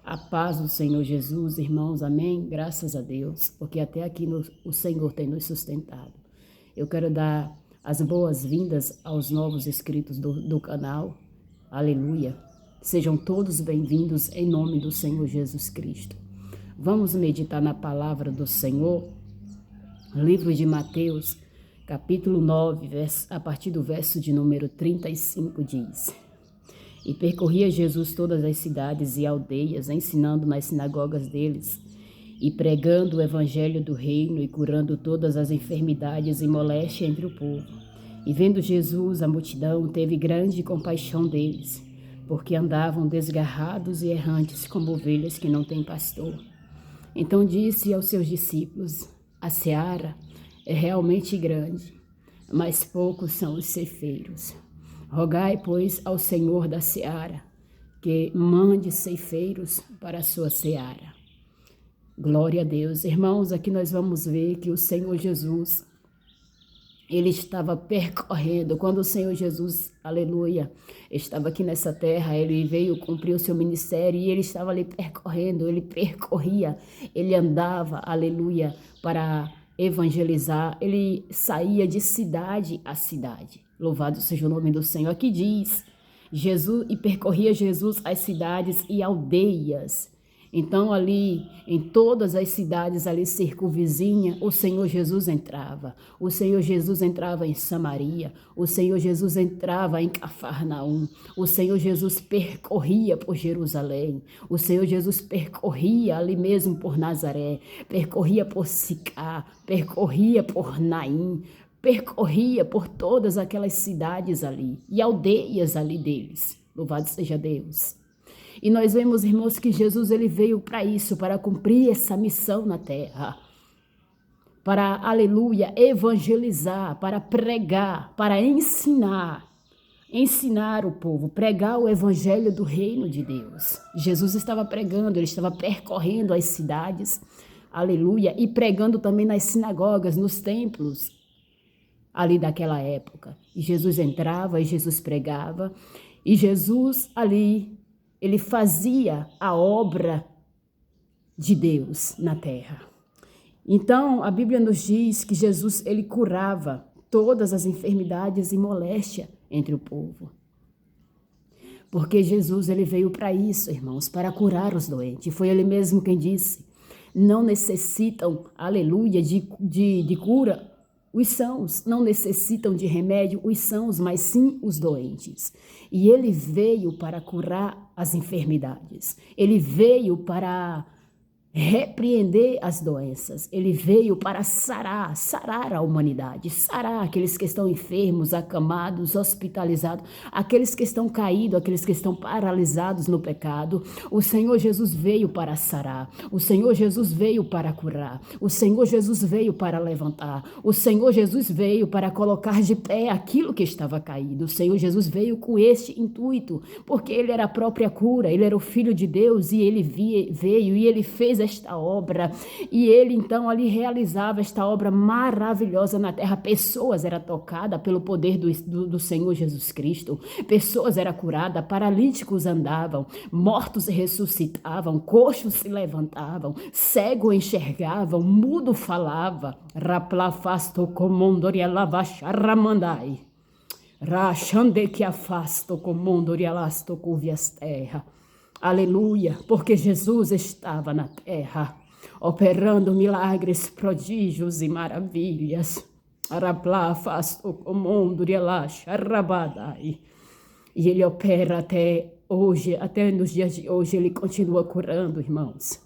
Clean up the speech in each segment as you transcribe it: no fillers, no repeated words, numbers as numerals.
A paz do Senhor Jesus, irmãos, amém? Graças a Deus, porque até aqui o Senhor tem nos sustentado. Eu quero dar as boas-vindas aos novos inscritos do canal, aleluia. Sejam todos bem-vindos em nome do Senhor Jesus Cristo. Vamos meditar na palavra do Senhor, livro de Mateus, capítulo 9, a partir do verso de número 35 diz: E percorria Jesus todas as cidades e aldeias, ensinando nas sinagogas deles, e pregando o evangelho do reino, e curando todas as enfermidades e moléstia entre o povo. E vendo Jesus a multidão, teve grande compaixão deles, porque andavam desgarrados e errantes como ovelhas que não têm pastor. Então disse aos seus discípulos: A seara é realmente grande, mas poucos são os ceifeiros. Rogai, pois, ao Senhor da seara, que mande ceifeiros para a sua seara. Glória a Deus. Irmãos, aqui nós vamos ver que o Senhor Jesus, ele estava percorrendo. Quando o Senhor Jesus, aleluia, estava aqui nessa terra, ele veio cumprir o seu ministério e ele estava ali percorrendo, ele percorria, ele andava, aleluia, para evangelizar, ele saía de cidade a cidade. Louvado seja o nome do Senhor. Aqui diz, Jesus, e percorria Jesus as cidades e aldeias. Então ali, em todas as cidades ali circunvizinha, o Senhor Jesus entrava. O Senhor Jesus entrava em Samaria. O Senhor Jesus entrava em Cafarnaum. O Senhor Jesus percorria por Jerusalém. O Senhor Jesus percorria ali mesmo por Nazaré. Percorria por Sicá. Percorria por Naim. Percorria por todas aquelas cidades ali e aldeias ali deles. Louvado seja Deus. E nós vemos, irmãos, que Jesus ele veio para isso, para cumprir essa missão na terra. Para, aleluia, evangelizar, para pregar, para ensinar o povo, pregar o evangelho do reino de Deus. Jesus estava pregando, ele estava percorrendo as cidades, aleluia, e pregando também nas sinagogas, nos templos ali daquela época. E Jesus entrava e Jesus pregava, e Jesus ali, ele fazia a obra de Deus na terra. Então, a Bíblia nos diz que Jesus, ele curava todas as enfermidades e moléstia entre o povo. Porque Jesus, ele veio para isso, irmãos, para curar os doentes. Foi ele mesmo quem disse: não necessitam, aleluia, de cura os sãos, não necessitam de remédio os sãos, mas sim os doentes. E ele veio para curar as enfermidades. Ele veio para repreender as doenças. Ele veio para sarar a humanidade, sarar aqueles que estão enfermos, acamados, hospitalizados, aqueles que estão caídos, aqueles que estão paralisados no pecado. O Senhor Jesus veio para sarar. O Senhor Jesus veio para curar. O Senhor Jesus veio para levantar. O Senhor Jesus veio para colocar de pé aquilo que estava caído. O Senhor Jesus veio com este intuito, porque ele era a própria cura, ele era o Filho de Deus e ele veio e ele fez esta obra, e ele então ali realizava esta obra maravilhosa na terra. Pessoas eram tocadas pelo poder do Senhor Jesus Cristo, pessoas eram curadas, paralíticos andavam, mortos ressuscitavam, coxos se levantavam, cego enxergavam, mudo falava, raplafasto comondori lavacharramandai, rachande que afasto comondori alasto cuvias terra. Aleluia, porque Jesus estava na terra, operando milagres, prodígios e maravilhas. E ele opera até hoje, até nos dias de hoje, ele continua curando, irmãos.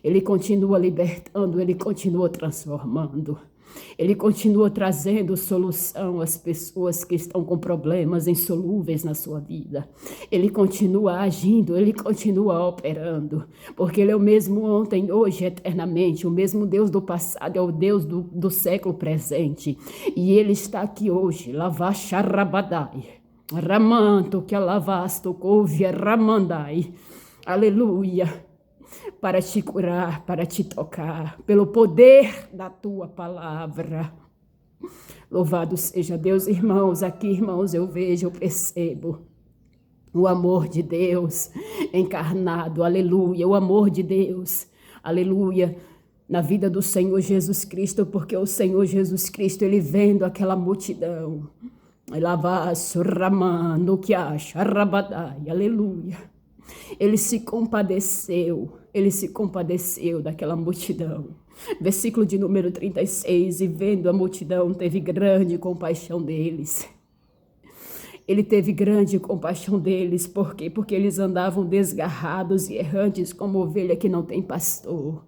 Ele continua libertando, ele continua transformando. Ele continua trazendo solução às pessoas que estão com problemas insolúveis na sua vida. Ele continua agindo, ele continua operando, porque ele é o mesmo ontem, hoje, eternamente. O mesmo Deus do passado é o Deus do século presente. E ele está aqui hoje, lavacharrabadai, ramanto que alavasto couvia ramandai. Aleluia. Para te curar, para te tocar, pelo poder da tua palavra. Louvado seja Deus, irmãos. Aqui, irmãos, eu vejo, eu percebo O amor de Deus encarnado, aleluia, o amor de Deus, aleluia, na vida do Senhor Jesus Cristo, porque o Senhor Jesus Cristo, ele vendo aquela multidão, aleluia, ele se compadeceu daquela multidão. Versículo de número 36, e vendo a multidão, teve grande compaixão deles. Ele teve grande compaixão deles, por quê? Porque eles andavam desgarrados e errantes como ovelha que não tem pastor.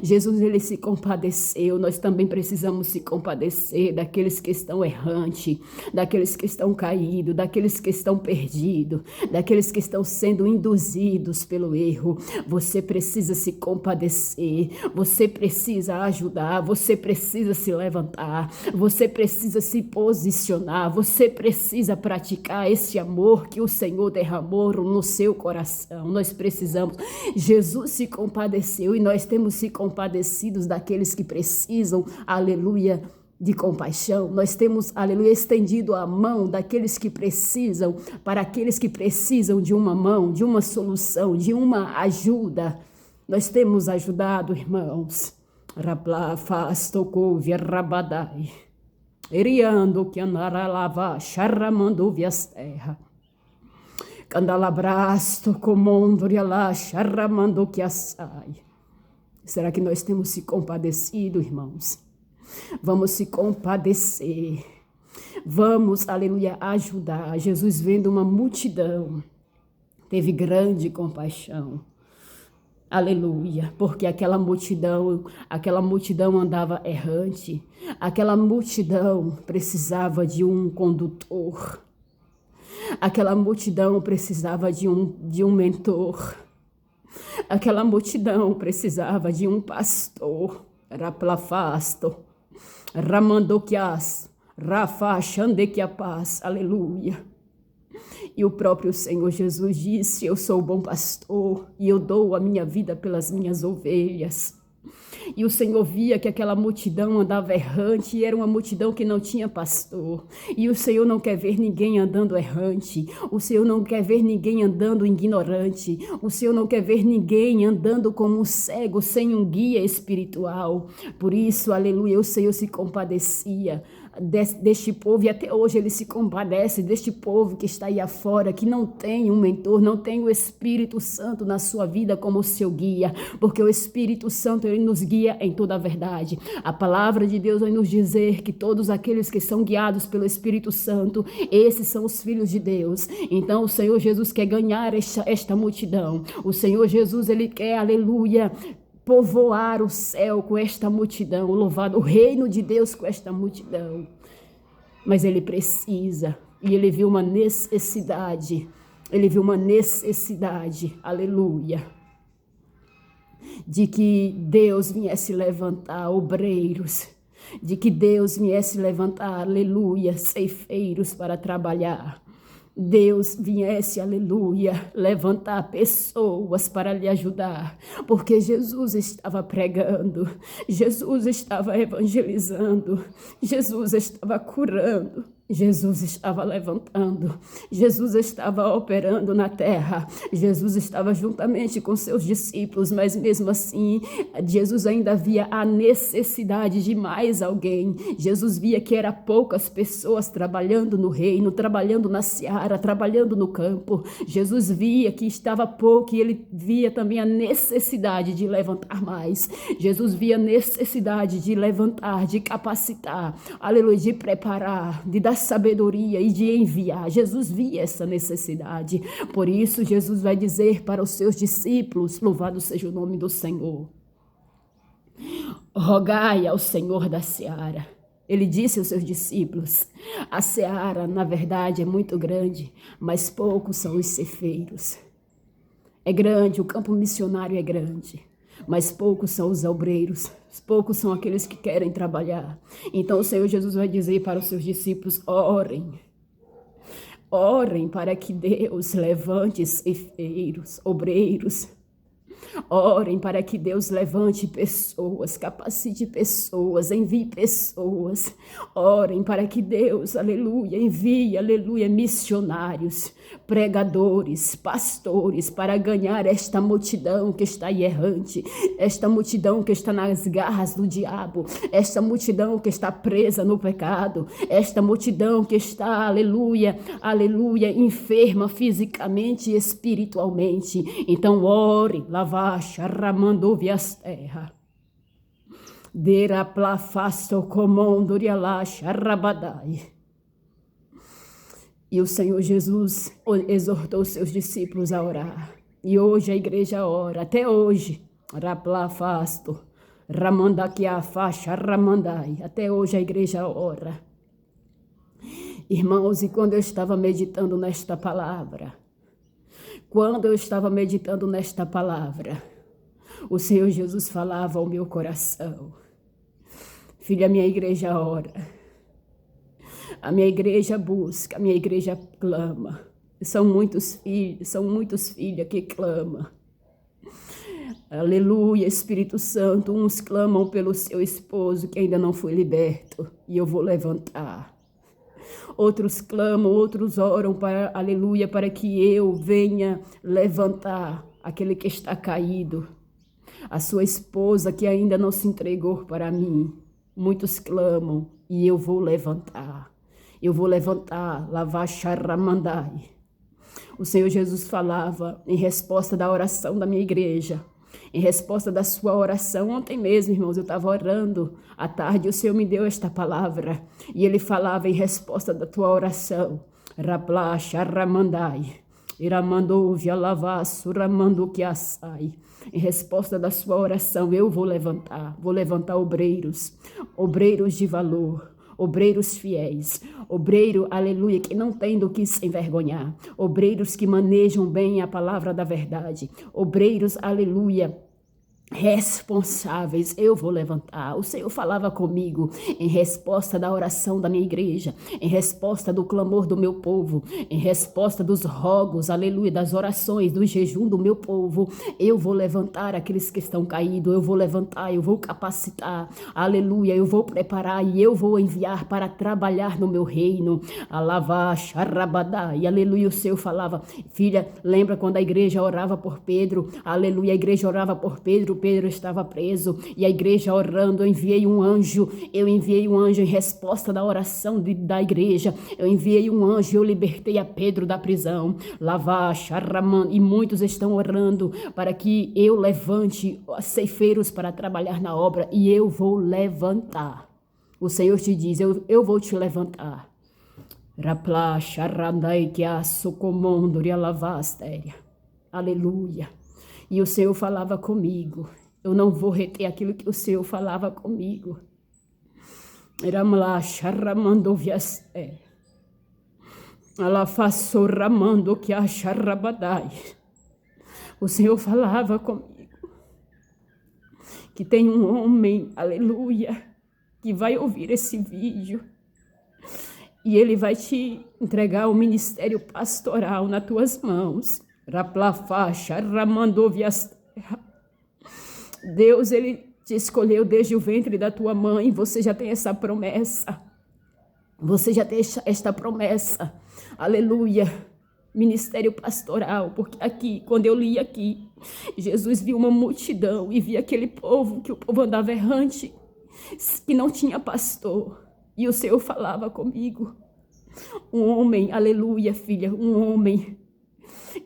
Jesus, ele se compadeceu, nós também precisamos se compadecer daqueles que estão errantes, daqueles que estão caídos, daqueles que estão perdidos, daqueles que estão sendo induzidos pelo erro. Você precisa se compadecer, você precisa ajudar, você precisa se levantar, você precisa se posicionar, você precisa praticar esse amor que o Senhor derramou no seu coração. Nós precisamos. Jesus se compadeceu e nós temos se compadecidos daqueles que precisam, aleluia, de compaixão. Nós temos, aleluia, estendido a mão daqueles que precisam, para aqueles que precisam de uma mão, de uma solução, de uma ajuda. Nós temos ajudado, irmãos. Rabla faz tocou via rabadai. Eriando que anaralava, charramando vias terra. Candalabrasto comondria lá, charramando que assai. Será que nós temos se compadecido, irmãos? Vamos se compadecer. Vamos, aleluia, ajudar. Jesus, vendo uma multidão, teve grande compaixão. Aleluia, porque aquela multidão andava errante. Aquela multidão precisava de um condutor. Aquela multidão precisava de um mentor. Aquela multidão precisava de um pastor. Raplafasto, Ramandoquias, Rafa Xandequiapaz, aleluia. E o próprio Senhor Jesus disse: eu sou o bom pastor e eu dou a minha vida pelas minhas ovelhas. E o Senhor via que aquela multidão andava errante e era uma multidão que não tinha pastor. E o Senhor não quer ver ninguém andando errante. O Senhor não quer ver ninguém andando ignorante. O Senhor não quer ver ninguém andando como um cego, sem um guia espiritual. Por isso, aleluia, o Senhor se compadecia deste povo, e até hoje ele se compadece deste povo que está aí afora, que não tem um mentor, não tem o Espírito Santo na sua vida como seu guia, porque o Espírito Santo, ele nos guia em toda a verdade. A palavra de Deus vai nos dizer que todos aqueles que são guiados pelo Espírito Santo, esses são os filhos de Deus. Então o Senhor Jesus quer ganhar esta multidão. O Senhor Jesus, ele quer, aleluia, povoar o céu com esta multidão, louvado o reino de Deus com esta multidão. Mas ele precisa, e ele viu uma necessidade, aleluia, de que Deus viesse levantar obreiros, de que Deus viesse levantar, aleluia, ceifeiros para trabalhar. Deus viesse, aleluia, levantar pessoas para lhe ajudar, porque Jesus estava pregando, Jesus estava evangelizando, Jesus estava curando, Jesus estava levantando, Jesus estava operando na terra, Jesus estava juntamente com seus discípulos, mas mesmo assim, Jesus ainda via a necessidade de mais alguém. Jesus via que eram poucas pessoas trabalhando no reino, trabalhando na seara, trabalhando no campo. Jesus via que estava pouco e ele via também a necessidade de levantar mais. Jesus via a necessidade de levantar, de capacitar, aleluia, de preparar, de dar sabedoria e de enviar. Jesus via essa necessidade. Por isso, Jesus vai dizer para os seus discípulos, louvado seja o nome do Senhor, rogai ao Senhor da seara. Ele disse aos seus discípulos, a seara, na verdade, é muito grande, mas poucos são os ceifeiros. É grande, o campo missionário é grande, mas poucos são os obreiros, poucos são aqueles que querem trabalhar. Então o Senhor Jesus vai dizer para os seus discípulos, orem para que Deus levante ceifeiros, obreiros Orem para que Deus levante pessoas, capacite pessoas, envie pessoas. Orem para que Deus, aleluia, envie, aleluia, missionários, pregadores, pastores, para ganhar esta multidão que está aí errante, esta multidão que está nas garras do diabo, esta multidão que está presa no pecado, esta multidão que está, aleluia, aleluia, enferma fisicamente e espiritualmente. Então ore, lavacha, ramando vias terra. Dera plafasto comando rialacha rabadai. E o Senhor Jesus exortou seus discípulos a orar. E hoje a igreja ora, até hoje. Raplafasto, ramandakia faixa, ramandai. Até hoje a igreja ora. Irmãos, e quando eu estava meditando nesta palavra, o Senhor Jesus falava ao meu coração: filha, a minha igreja ora, a minha igreja busca, a minha igreja clama. São muitos filhos que clamam. Aleluia, Espírito Santo, uns clamam pelo seu esposo que ainda não foi liberto, e eu vou levantar. Outros clamam, outros oram para, aleluia, para que eu venha levantar aquele que está caído, a sua esposa que ainda não se entregou para mim. Muitos clamam e eu vou levantar. Eu vou levantar, lavar charramandai. O Senhor Jesus falava em resposta da oração da minha igreja, em resposta da sua oração. Ontem mesmo, irmãos, eu estava orando à tarde, o Senhor me deu esta palavra, e Ele falava em resposta da tua oração. Rapla charramandai, iramando vialavasso, ramando que assai. Em resposta da sua oração, eu vou levantar obreiros de valor, obreiros fiéis, obreiro, aleluia, que não tem do que se envergonhar, obreiros que manejam bem a palavra da verdade, obreiros, aleluia, responsáveis. Eu vou levantar. O Senhor falava comigo em resposta da oração da minha igreja, em resposta do clamor do meu povo, em resposta dos rogos, aleluia, das orações, do jejum do meu povo. Eu vou levantar aqueles que estão caídos, eu vou levantar, eu vou capacitar, aleluia, eu vou preparar e eu vou enviar para trabalhar no meu reino. Alava, charrabadá, e aleluia, o Senhor falava: filha, lembra quando a igreja orava por Pedro? Aleluia, a igreja orava por Pedro estava preso, e a igreja orando, eu enviei um anjo em resposta da oração da igreja, eu enviei um anjo, eu libertei a Pedro da prisão, Lavá, Charraman, e muitos estão orando para que eu levante ceifeiros para trabalhar na obra, e eu vou levantar. O Senhor te diz: eu vou te levantar. Rapla, Charrandai, que a socomondo, rialavastéria. Aleluia. E o Senhor falava comigo. Eu não vou reter aquilo que o Senhor falava comigo. Ramla charramando viasté. Ela façou ramando que a charrabadai. O Senhor falava comigo que tem um homem, aleluia, que vai ouvir esse vídeo. E ele vai te entregar o ministério pastoral nas tuas mãos. Deus, Ele te escolheu desde o ventre da tua mãe. Você já tem essa promessa. Você já tem esta promessa. Aleluia. Ministério pastoral. Porque aqui, quando eu li aqui, Jesus viu uma multidão e via aquele povo, que o povo andava errante, que não tinha pastor. E o Senhor falava comigo: um homem, aleluia, filha, um homem,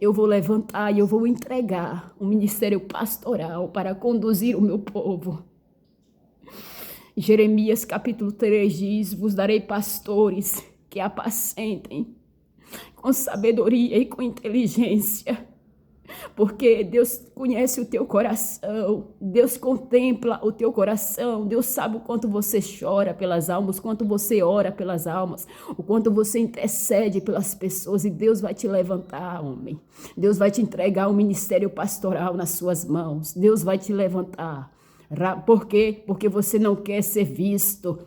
eu vou levantar e eu vou entregar um ministério pastoral para conduzir o meu povo. Jeremias capítulo 3 diz: vos darei pastores que apacentem com sabedoria e com inteligência. Porque Deus conhece o teu coração, Deus contempla o teu coração, Deus sabe o quanto você chora pelas almas, o quanto você ora pelas almas, o quanto você intercede pelas pessoas, e Deus vai te levantar, homem. Deus vai te entregar um ministério pastoral nas suas mãos, Deus vai te levantar. Por quê? Porque você não quer ser visto,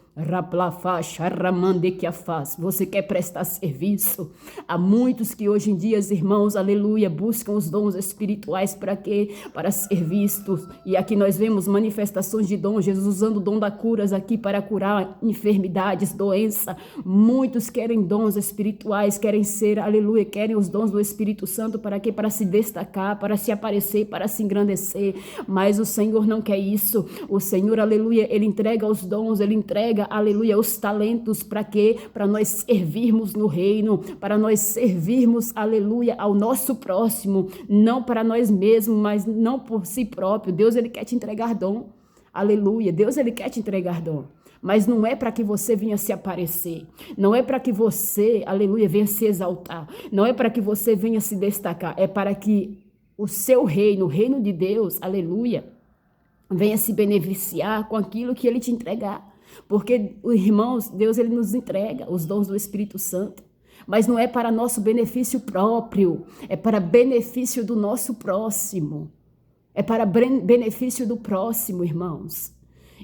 Você quer prestar serviço? Há muitos que hoje em dia, irmãos, aleluia, buscam os dons espirituais para quê? Para ser vistos. E aqui nós vemos manifestações de dons, Jesus usando o dom da curas aqui para curar enfermidades, doença. Muitos querem dons espirituais, querem ser, aleluia, querem os dons do Espírito Santo para quê? Para se destacar, para se aparecer, para se engrandecer. Mas o Senhor não quer isso. O Senhor, aleluia, Ele entrega os dons, Ele entrega, aleluia, os talentos para quê? Para nós servirmos no reino, para nós servirmos, aleluia, ao nosso próximo, não para nós mesmos, mas não por si próprio. Deus, Ele quer te entregar dom, aleluia, Deus, Ele quer te entregar dom. Mas não é para que você venha se aparecer, não é para que você, aleluia, venha se exaltar, não é para que você venha se destacar, é para que o seu reino, o reino de Deus, aleluia, venha se beneficiar com aquilo que Ele te entregar. Porque, irmãos, Deus, Ele nos entrega os dons do Espírito Santo. Mas não é para nosso benefício próprio, é para benefício do nosso próximo. É para benefício do próximo, irmãos.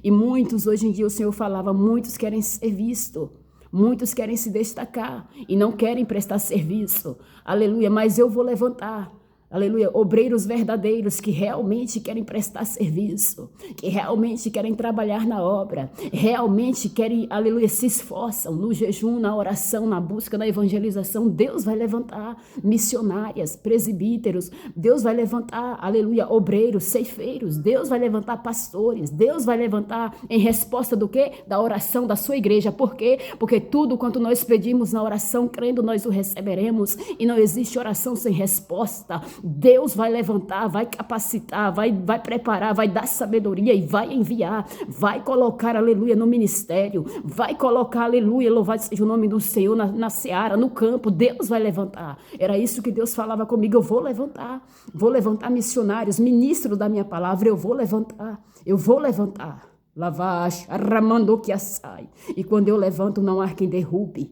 E muitos, hoje em dia, o Senhor falava, muitos querem ser vistos. Muitos querem se destacar e não querem prestar serviço. Aleluia, mas eu vou levantar. Aleluia, obreiros verdadeiros que realmente querem prestar serviço, que realmente querem trabalhar na obra, realmente querem, aleluia, se esforçam no jejum, na oração, na busca, na evangelização. Deus vai levantar missionárias, presbíteros, Deus vai levantar, aleluia, obreiros, ceifeiros, Deus vai levantar pastores, Deus vai levantar em resposta do quê? Da oração da sua igreja. Por quê? Porque tudo quanto nós pedimos na oração, crendo, nós o receberemos, e não existe oração sem resposta. Deus vai levantar, vai capacitar, vai preparar, vai dar sabedoria e vai enviar, vai colocar, aleluia, no ministério, vai colocar, aleluia, louvado seja o nome do Senhor, na seara, no campo. Deus vai levantar. Era isso que Deus falava comigo, eu vou levantar missionários, ministros da minha palavra, eu vou levantar. Lavash, arramando que assai. E quando eu levanto, não há quem derrube.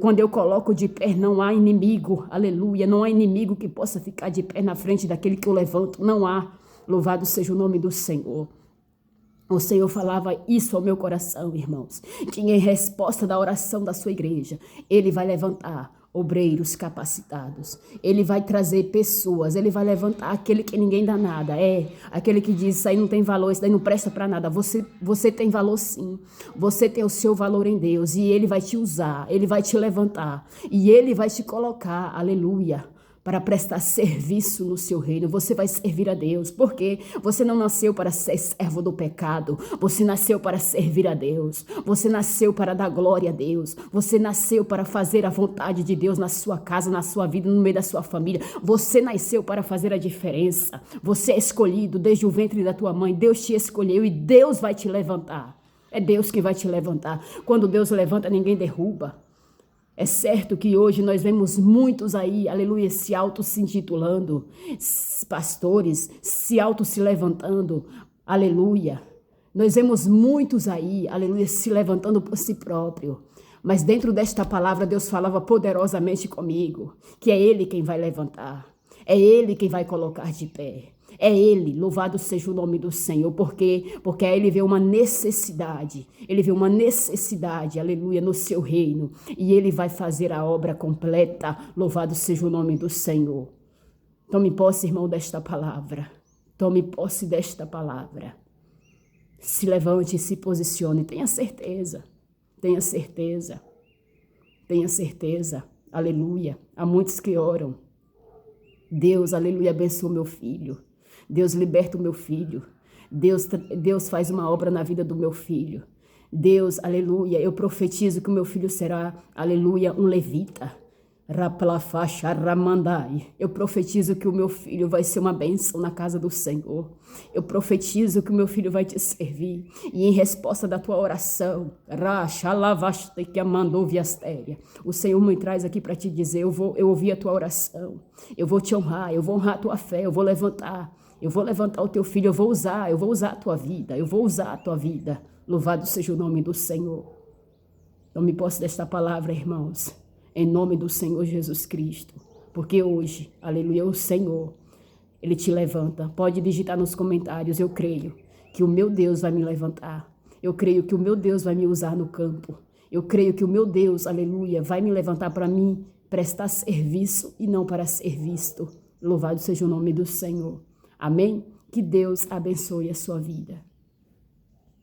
Quando eu coloco de pé, não há inimigo. Aleluia. Não há inimigo que possa ficar de pé na frente daquele que eu levanto. Não há. Louvado seja o nome do Senhor. O Senhor falava isso ao meu coração, irmãos. Que em resposta da oração da sua igreja, Ele vai levantar obreiros capacitados. Ele vai trazer pessoas, Ele vai levantar aquele que ninguém dá nada. Aquele que diz, isso aí não tem valor, isso daí não presta para nada. Você tem valor sim. Você tem o seu valor em Deus e Ele vai te usar, Ele vai te levantar e Ele vai te colocar, aleluia, para prestar serviço no seu reino. Você vai servir a Deus, porque você não nasceu para ser servo do pecado, você nasceu para servir a Deus, você nasceu para dar glória a Deus, você nasceu para fazer a vontade de Deus na sua casa, na sua vida, no meio da sua família. Você nasceu para fazer a diferença. Você é escolhido desde o ventre da tua mãe. Deus te escolheu e Deus vai te levantar. É Deus que vai te levantar. Quando Deus levanta, ninguém derruba. É certo que hoje nós vemos muitos aí, aleluia, se intitulando pastores, se levantando, aleluia. Nós vemos muitos aí, aleluia, se levantando por si próprio. Mas dentro desta palavra Deus falava poderosamente comigo, que é Ele quem vai levantar, é Ele quem vai colocar de pé. É Ele, louvado seja o nome do Senhor, porque a Ele vê uma necessidade, aleluia, no seu reino, e Ele vai fazer a obra completa, louvado seja o nome do Senhor. Tome posse, irmão, desta palavra, tome posse desta palavra, se levante e se posicione, tenha certeza, aleluia. Há muitos que oram, Deus, aleluia, abençoa o meu filho. Deus liberta o meu filho. Deus faz uma obra na vida do meu filho. Deus, aleluia, eu profetizo que o meu filho será, aleluia, um levita. Eu profetizo que o meu filho vai ser uma bênção na casa do Senhor. Eu profetizo que o meu filho vai te servir. E em resposta da tua oração, o Senhor me traz aqui para te dizer, eu ouvi a tua oração. Eu vou te honrar, eu vou honrar a tua fé, eu vou levantar o teu filho, eu vou usar a tua vida, Louvado seja o nome do Senhor. Tome posse desta palavra, irmãos. Em nome do Senhor Jesus Cristo, porque hoje, aleluia, o Senhor, Ele te levanta. Pode digitar nos comentários, eu creio que o meu Deus vai me levantar. Eu creio que o meu Deus vai me usar no campo. Eu creio que o meu Deus, aleluia, vai me levantar para mim prestar serviço e não para ser visto. Louvado seja o nome do Senhor. Amém? Que Deus abençoe a sua vida.